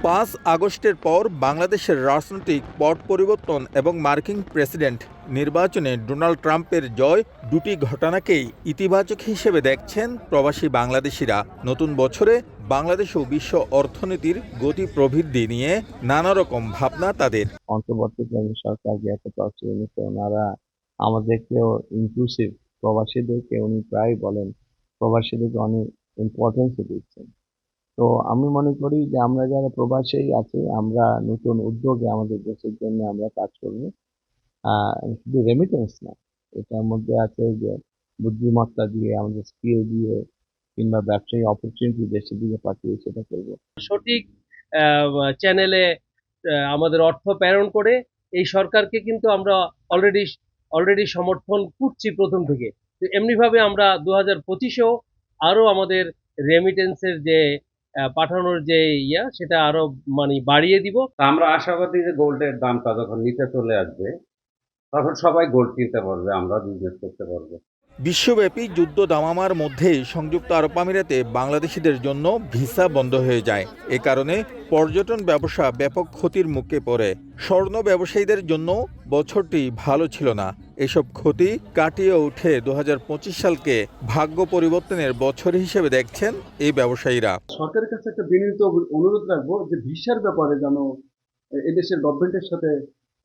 5 আগস্টের পর বাংলাদেশের রাজনৈতিক পট পরিবর্তন এবং মার্কিন প্রেসিডেন্ট নির্বাচনে ডোনাল্ড ট্রাম্পের জয় দুটি ঘটনাকেই ইতিবাচক হিসেবে দেখছেন প্রবাসী বাংলাদেশিরা। নতুন বছরে বাংলাদেশ ও বিশ্ব অর্থনীতির গতি প্রবৃদ্ধি নিয়ে নানা রকম ভাবনা তাদের। অন্তর্বর্তীকালীন সরকার যে একটা তহবিল নিতে ওনারা আমাদেরকেও ইনক্লুসিভ প্রবাসীদেরকে উনি প্রায় বলেন প্রবাসীদেরকে অনেক ইম্পর্টেন্স দিচ্ছেন। তো আমি মনে করি যে আমরা যারা প্রবাসী আছি আমরা নতুন উদ্যোগে আমাদের দেশের জন্য আমরা কাজ করব। শুধু রেমিটেন্স না, এটার মধ্যে আছে যে বুদ্ধিমত্তা দিয়ে আমাদের স্কিল দিয়ে কিংবা ব্যবসায়ী অপরচুনিটি দেশের দিকে পাঠিয়ে সেটা করবো। সঠিক চ্যানেলে আমাদের অর্থ প্রেরণ করে এই সরকারকে কিন্তু আমরা অলরেডি সমর্থন করছি প্রথম থেকে। এমনিভাবে আমরা 2025-এও আরো আমাদের রেমিটেন্সের যে পাঠানোর যে সেটা আরো বাড়িয়ে দিব। আমরা আশাবাদী যে গোল্ডের দামটা যখন নিচে চলে আসবে তখন সবাই গোল্ড কিনতে পারবে, আমরা বিজনেস করতে পারবো। বিশ্বব্যাপী যুদ্ধ দামামার মধ্যেই সংযুক্ত আরব আমিরাতে বাংলাদেশিদের জন্য ভিসা বন্ধ হয়ে যায়। এ কারণে পর্যটন ব্যবসা ব্যাপক ক্ষতির মুখে পড়ে। স্বর্ণ ব্যবসায়ীদের জন্য বছরটি ভালো ছিল না। এসব ক্ষতি কাটিয়ে উঠে 2025 সালকে ভাগ্য পরিবর্তনের বছর হিসেবে দেখছেন এই ব্যবসায়ীরা। সরকারের কাছে একটা বিনীত অনুরোধ রাখবো যে ভিসার ব্যাপারে যেন এদেশের গভর্নমেন্টের সাথে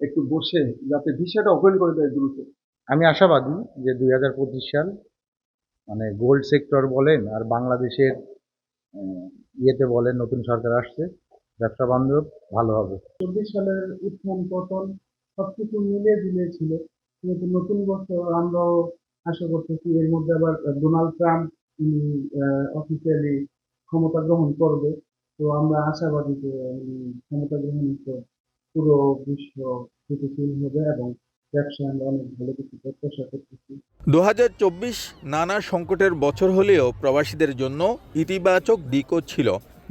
একটু বসে যাতে ভিসাটা ওপেন করে দেয় দ্রুত। আমি আশাবাদী যে 2025 সাল গোল্ড সেক্টর বলেন আর বাংলাদেশের ইয়েতে বলেন নতুন সরকার আসছে, ব্যবসা বান্ধব ভালো হবে। 24 সালের উত্থান পতন সবকিছু মিলিয়ে ঝিলিয়ে ছিল, কিন্তু নতুন বছর আমরাও আশা করতেছি এর মধ্যে আবার ডোনাল্ড ট্রাম্প অফিসিয়ালি ক্ষমতা গ্রহণ করবে। তো আমরা আশাবাদী যে ক্ষমতা গ্রহণের পর পুরো বিশ্ব স্থিতিশীল হবে এবং ব্যবসায় আমরা অনেক ভালো কিছু প্রত্যাশা করতেছি। 2024 নানা সংকটের বছর হলেও প্রবাসীদের জন্য ইতিবাচক দিকও ছিল।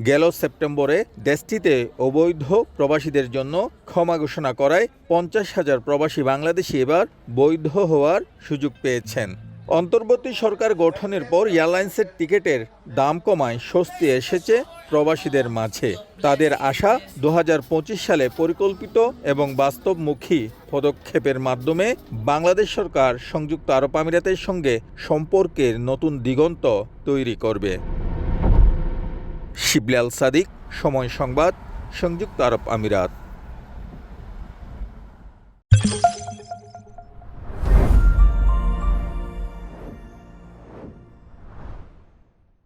গেল সেপ্টেম্বরে দেশটিতে অবৈধ প্রবাসীদের জন্য ক্ষমা ঘোষণা করায় 50,000 প্রবাসী বাংলাদেশি এবার বৈধ হওয়ার সুযোগ পেয়েছেন। অন্তর্বর্তী সরকার গঠনের পর এয়ারলাইন্সের টিকিটের দাম কমায় স্বস্তি এসেছে প্রবাসীদের মাঝে। তাদের আশা 2025 সালে পরিকল্পিত এবং বাস্তবমুখী পদক্ষেপের মাধ্যমে বাংলাদেশ সরকার সংযুক্ত আরব আমিরাতের সঙ্গে সম্পর্কের নতুন দিগন্ত তৈরি করবে। শিবলি আল সাদিক, সময় সংবাদ, সংযুক্ত আরব আমিরাত।